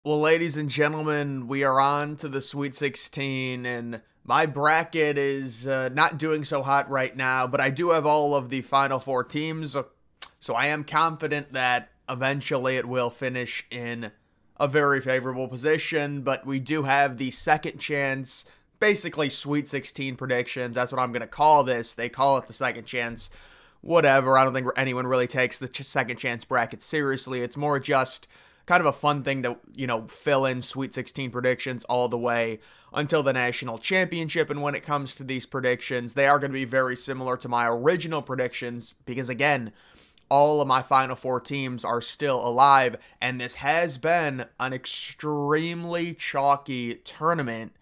Well, ladies and gentlemen, we are on to the Sweet 16, and my bracket is not doing so hot right now, but I do have all of the Final Four teams, so I am confident that eventually it will finish in a very favorable position, but we do have the second chance, basically Sweet 16 predictions. That's what I'm going to call this. They call it the second chance. Whatever. I don't think anyone really takes the second chance bracket seriously. It's more just kind of a fun thing to, fill in Sweet 16 predictions all the way until the national championship. And when it comes to these predictions, they are going to be very similar to my original predictions because, again, all of my Final Four teams are still alive. And this has been an extremely chalky tournament.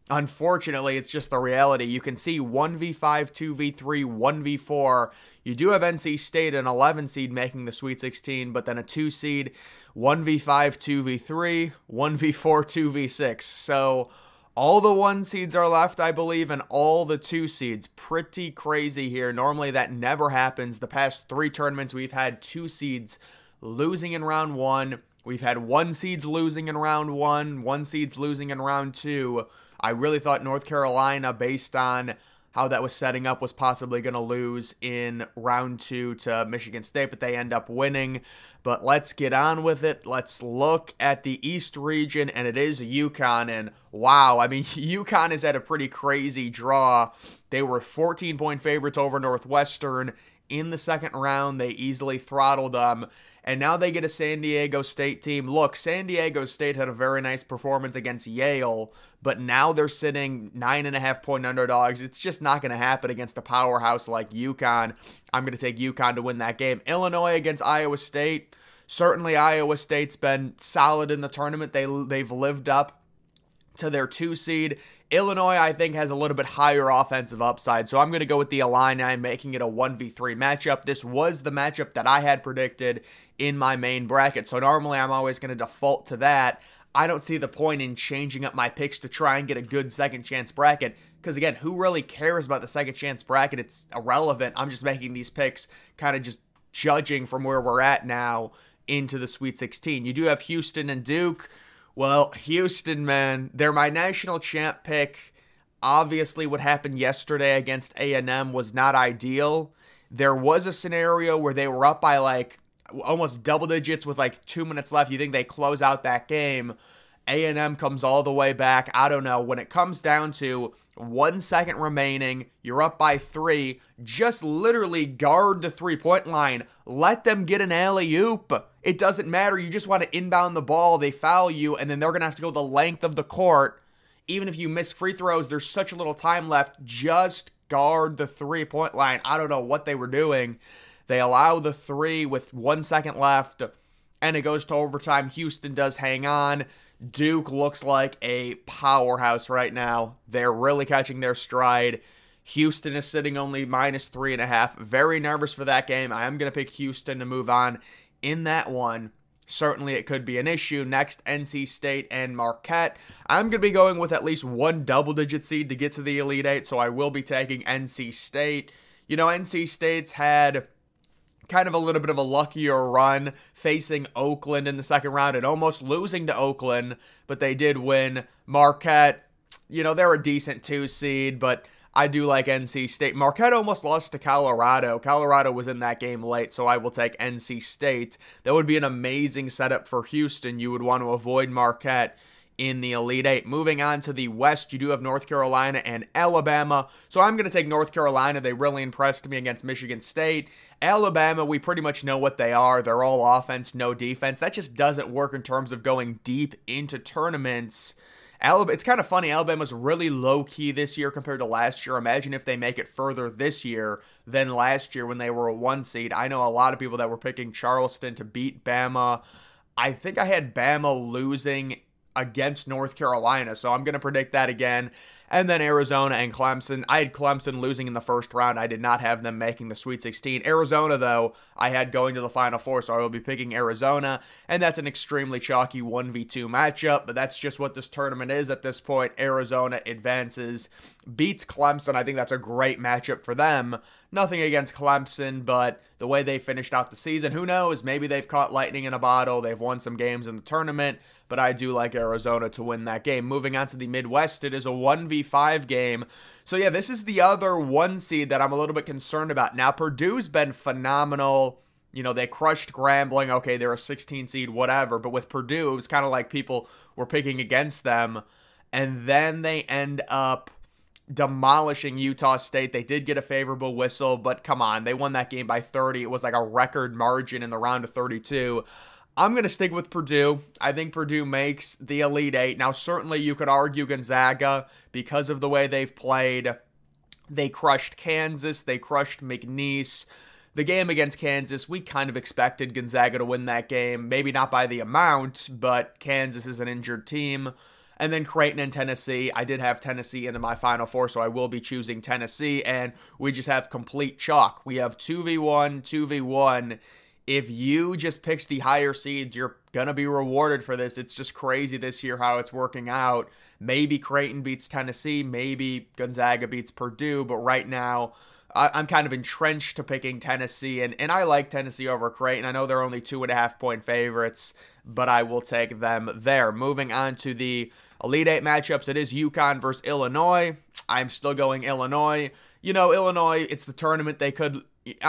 Unfortunately, it's just the reality. You can see 1v5, 2v3, 1v4. You do have NC State, an 11 seed, making the Sweet 16, but then a 2 seed, 1v5, 2v3, 1v4, 2v6. So all the 1 seeds are left, I believe, and all the 2 seeds. Pretty crazy here. Normally that never happens. The past 3 tournaments, we've had 2 seeds losing in round 1. We've had 1 seeds losing in round 1, 1 seeds losing in round 2. I really thought North Carolina, based on how that was setting up, was possibly going to lose in round 2 to Michigan State, but they end up winning. But let's get on with it. Let's look at the East region, and it is UConn. And wow, I mean, UConn has had a pretty crazy draw. They were 14-point favorites over Northwestern in the second round. They easily throttled them. And now they get a San Diego State team. Look, San Diego State had a very nice performance against Yale, but now they're sitting 9.5-point underdogs. It's just not going to happen against a powerhouse like UConn. I'm going to take UConn to win that game. Illinois against Iowa State. Certainly Iowa State's been solid in the tournament. They've lived up to their 2 seed. Illinois, I think, has a little bit higher offensive upside, so I'm going to go with the Illini, making it a 1v3 matchup. This was the matchup that I had predicted in my main bracket, so normally I'm always going to default to that. I don't see the point in changing up my picks to try and get a good second chance bracket, because again, who really cares about the second chance bracket? It's irrelevant. I'm just making these picks kind of just judging from where we're at now into the Sweet 16. You do have Houston and Duke. Well, Houston, man, they're my national champ pick. Obviously, what happened yesterday against A&M was not ideal. There was a scenario where they were up by like almost double digits with like 2 minutes left. You think they close out that game. A&M comes all the way back. I don't know. When it comes down to 1 second remaining, you're up by 3. Just literally guard the 3-point line. Let them get an alley-oop. It doesn't matter. You just want to inbound the ball. They foul you, and then they're going to have to go the length of the court. Even if you miss free throws, there's such a little time left. Just guard the 3-point line. I don't know what they were doing. They allow the 3 with 1 second left, and it goes to overtime. Houston does hang on. Duke looks like a powerhouse right now. They're really catching their stride. Houston is sitting only -3.5. Very nervous for that game. I am going to pick Houston to move on in that one. Certainly it could be an issue. Next, NC State and Marquette. I'm going to be going with at least 1 double-digit seed to get to the Elite Eight, so I will be taking NC State. You know, NC State's had kind of a little bit of a luckier run facing Oakland in the second round and almost losing to Oakland, but they did win. Marquette, you know, they're a decent 2 seed, but I do like NC State. Marquette almost lost to Colorado. Colorado was in that game late, so I will take NC State. That would be an amazing setup for Houston. You would want to avoid Marquette in the Elite Eight. Moving on to the West, you do have North Carolina and Alabama. So I'm going to take North Carolina. They really impressed me against Michigan State. Alabama, we pretty much know what they are. They're all offense, no defense. That just doesn't work in terms of going deep into tournaments. It's kind of funny. Alabama's really low-key this year compared to last year. Imagine if they make it further this year than last year when they were a 1 seed. I know a lot of people that were picking Charleston to beat Bama. I think I had Bama losing against North Carolina, so I'm going to predict that again. And then Arizona and Clemson. I had Clemson losing in the first round. I did not have them making the Sweet 16. Arizona, though, I had going to the Final Four, so I will be picking Arizona. And that's an extremely chalky 1v2 matchup, but that's just what this tournament is at this point. Arizona advances, beats Clemson. I think that's a great matchup for them. Nothing against Clemson, but the way they finished out the season, who knows? Maybe they've caught lightning in a bottle. They've won some games in the tournament, but I do like Arizona to win that game. Moving on to the Midwest, it is a 1v5 game. So yeah, this is the other 1 seed that I'm a little bit concerned about. Now, Purdue's been phenomenal. You know, they crushed Grambling. Okay, they're a 16 seed, whatever. But with Purdue, it was kind of like people were picking against them. And then they end up demolishing Utah State. They did get a favorable whistle, but come on, they won that game by 30. It was like a record margin in the round of 32. I'm going to stick with Purdue. I think Purdue makes the Elite Eight. Now, certainly you could argue Gonzaga because of the way they've played. They crushed Kansas. They crushed McNeese. The game against Kansas, we kind of expected Gonzaga to win that game. Maybe not by the amount, but Kansas is an injured team. And then Creighton and Tennessee. I did have Tennessee into my Final Four, so I will be choosing Tennessee. And we just have complete chalk. We have 2v1, 2v1. If you just pick the higher seeds, you're going to be rewarded for this. It's just crazy this year how it's working out. Maybe Creighton beats Tennessee. Maybe Gonzaga beats Purdue. But right now, I'm kind of entrenched to picking Tennessee. And I like Tennessee over Creighton. I know they're only 2.5-point favorites, but I will take them there. Moving on to the Elite Eight matchups, it is UConn versus Illinois. I'm still going Illinois. You know, Illinois, it's the tournament they could,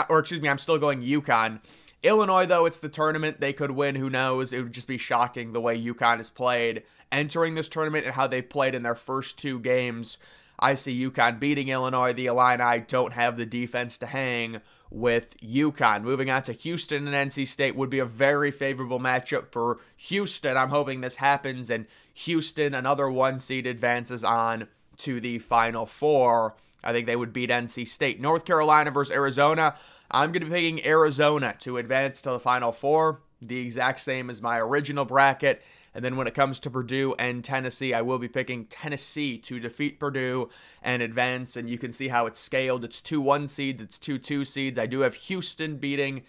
or excuse me, I'm still going UConn. Illinois, though, it's the tournament they could win. Who knows? It would just be shocking the way UConn has played entering this tournament and how they've played in their first 2 games. I see UConn beating Illinois. The Illini don't have the defense to hang with UConn. Moving on to Houston and NC State would be a very favorable matchup for Houston. I'm hoping this happens, and Houston, another 1 seed, advances on to the Final Four. I think they would beat NC State. North Carolina versus Arizona. I'm going to be picking Arizona to advance to the Final Four. The exact same as my original bracket. And then when it comes to Purdue and Tennessee, I will be picking Tennessee to defeat Purdue and advance. And you can see how it's scaled. It's 2 1 seeds. It's 2 2 seeds. I do have Houston beating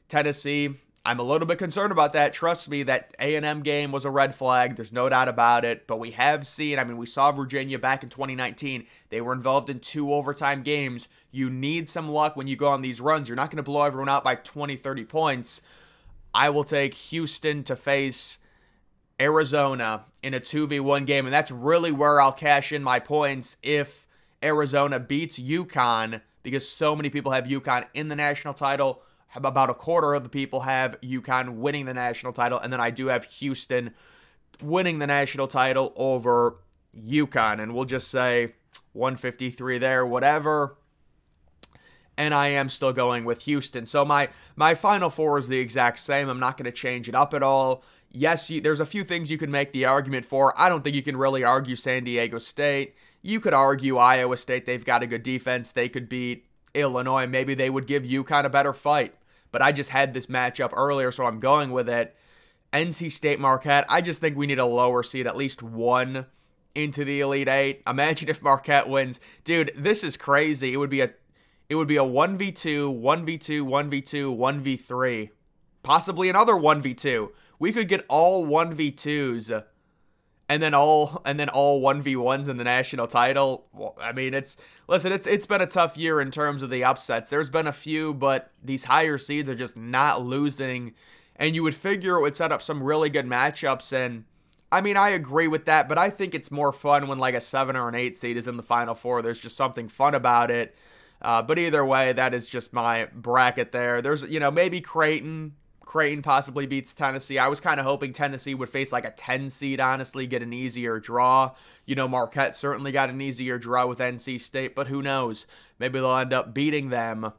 Tennessee. I'm a little bit concerned about that. Trust me, that A&M game was a red flag. There's no doubt about it. But we have seen, I mean, we saw Virginia back in 2019. They were involved in 2 overtime games. You need some luck when you go on these runs. You're not going to blow everyone out by 20, 30 points. I will take Houston to face Arizona in a 2v1 game. And that's really where I'll cash in my points if Arizona beats UConn, because so many people have UConn in the national title. About a quarter of the people have UConn winning the national title, and then I do have Houston winning the national title over UConn, and we'll just say 153 there, whatever. And I am still going with Houston. So my Final Four is the exact same. I'm not going to change it up at all. Yes, there's a few things you can make the argument for. I don't think you can really argue San Diego State. You could argue Iowa State. They've got a good defense. They could beat Illinois. Maybe they would give UConn a better fight. But I just had this matchup earlier, so I'm going with it. NC State Marquette, I just think we need a lower seed, at least 1 into the Elite Eight. Imagine if Marquette wins. Dude, this is crazy. It would be a 1v2, 1v2, 1v2, 1v3. Possibly another 1v2. We could get all 1v2s and then all 1v1s in the national title. Well, I mean, it's been a tough year in terms of the upsets. There's been a few, but these higher seeds are just not losing. And you would figure it would set up some really good matchups. And I mean, I agree with that, but I think it's more fun when like a 7 or an 8 seed is in the Final Four. There's just something fun about it. But either way, that is just my bracket there. There's, maybe Creighton possibly beats Tennessee. I was kind of hoping Tennessee would face like a 10 seed, honestly, get an easier draw. Marquette certainly got an easier draw with NC State, but who knows? Maybe they'll end up beating them.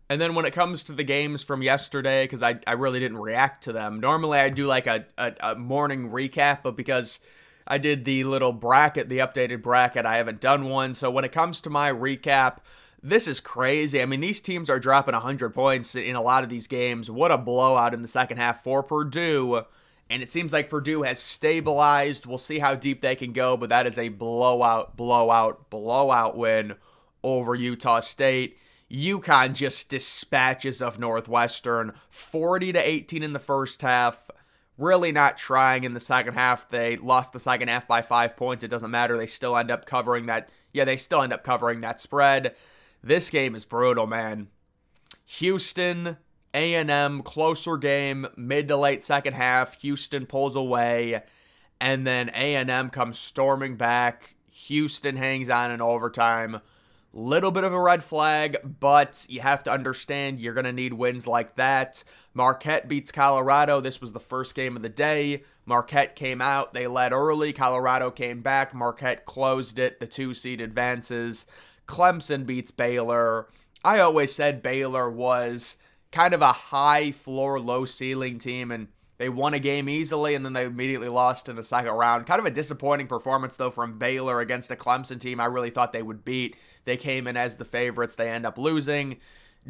And then when it comes to the games from yesterday, because I really didn't react to them. Normally I do like a morning recap, but because I did the little bracket, the updated bracket, I haven't done one. So when it comes to my recap, this is crazy. I mean, these teams are dropping 100 points in a lot of these games. What a blowout in the second half for Purdue. And it seems like Purdue has stabilized. We'll see how deep they can go, but that is a blowout win over Utah State. UConn just dispatches of Northwestern, 40-18 in the first half. Really not trying in the second half. They lost the second half by 5 points. It doesn't matter. They still end up covering that. Yeah, they still end up covering that spread. This game is brutal, man. Houston, A&M, closer game, mid to late second half. Houston pulls away, and then A&M comes storming back. Houston hangs on in overtime. Little bit of a red flag, but you have to understand you're going to need wins like that. Marquette beats Colorado. This was the first game of the day. Marquette came out. They led early. Colorado came back. Marquette closed it. The 2-seed advances. Clemson beats Baylor. I always said Baylor was kind of a high floor, low ceiling team, and they won a game easily, and then they immediately lost in the second round. Kind of a disappointing performance, though, from Baylor against a Clemson team I really thought they would beat. They came in as the favorites. They end up losing.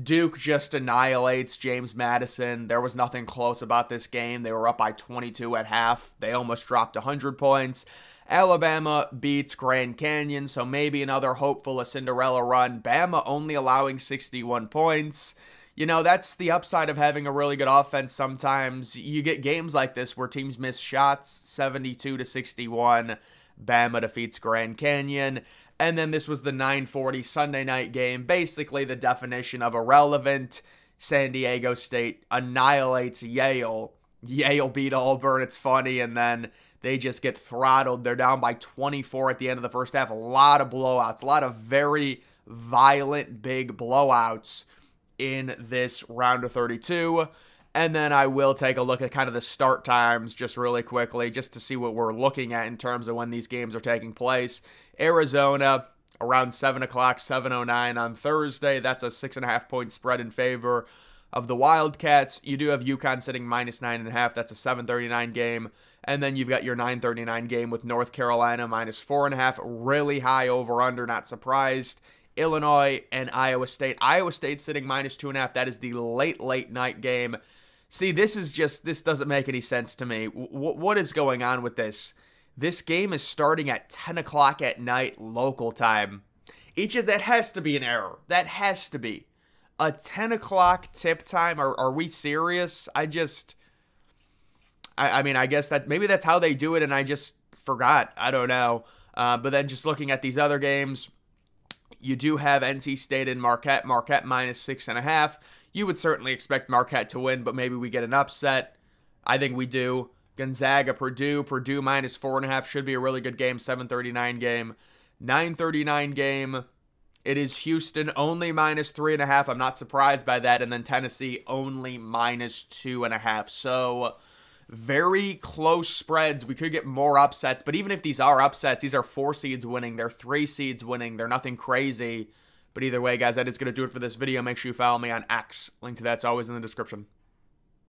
Duke just annihilates James Madison. There was nothing close about this game. They were up by 22 at half. They almost dropped 100 points. Alabama beats Grand Canyon, so maybe another hopeful Cinderella run. Bama only allowing 61 points. You know, that's the upside of having a really good offense sometimes. You get games like this where teams miss shots, 72-61. Bama defeats Grand Canyon. And then this was the 9:40 Sunday night game, basically the definition of irrelevant. San Diego State annihilates Yale. Yale beat Auburn, it's funny, and then they just get throttled. They're down by 24 at the end of the first half. A lot of blowouts, a lot of very violent, big blowouts in this round of 32. And then I will take a look at kind of the start times just really quickly, just to see what we're looking at in terms of when these games are taking place. Arizona, around 7 o'clock, 7:09 on Thursday. That's a 6.5-point spread in favor of the Wildcats. You do have UConn sitting minus 9.5. That's a 7:39 game. And then you've got your 9:39 game with North Carolina minus 4.5. Really high over-under, not surprised. Illinois and Iowa State. Iowa State sitting minus 2.5. That is the late night game. See, this doesn't make any sense to me. What is going on with this? This game is starting at 10 o'clock at night local time. That has to be an error. That has to be. A 10 o'clock tip time? Are we serious? I mean, I guess that maybe that's how they do it and I just forgot. I don't know. But then just looking at these other games, you do have NC State and Marquette. Marquette minus 6.5. You would certainly expect Marquette to win, but maybe we get an upset. I think we do. Gonzaga, Purdue. Purdue minus 4.5 should be a really good game. 7:39 game. 9:39 game. It is Houston only minus 3.5. I'm not surprised by that. And then Tennessee only minus 2.5. So very close spreads. We could get more upsets. But even if these are upsets, these are 4 seeds winning. They're 3 seeds winning. They're nothing crazy. But either way, guys, that is going to do it for this video. Make sure you follow me on X. Link to that's always in the description.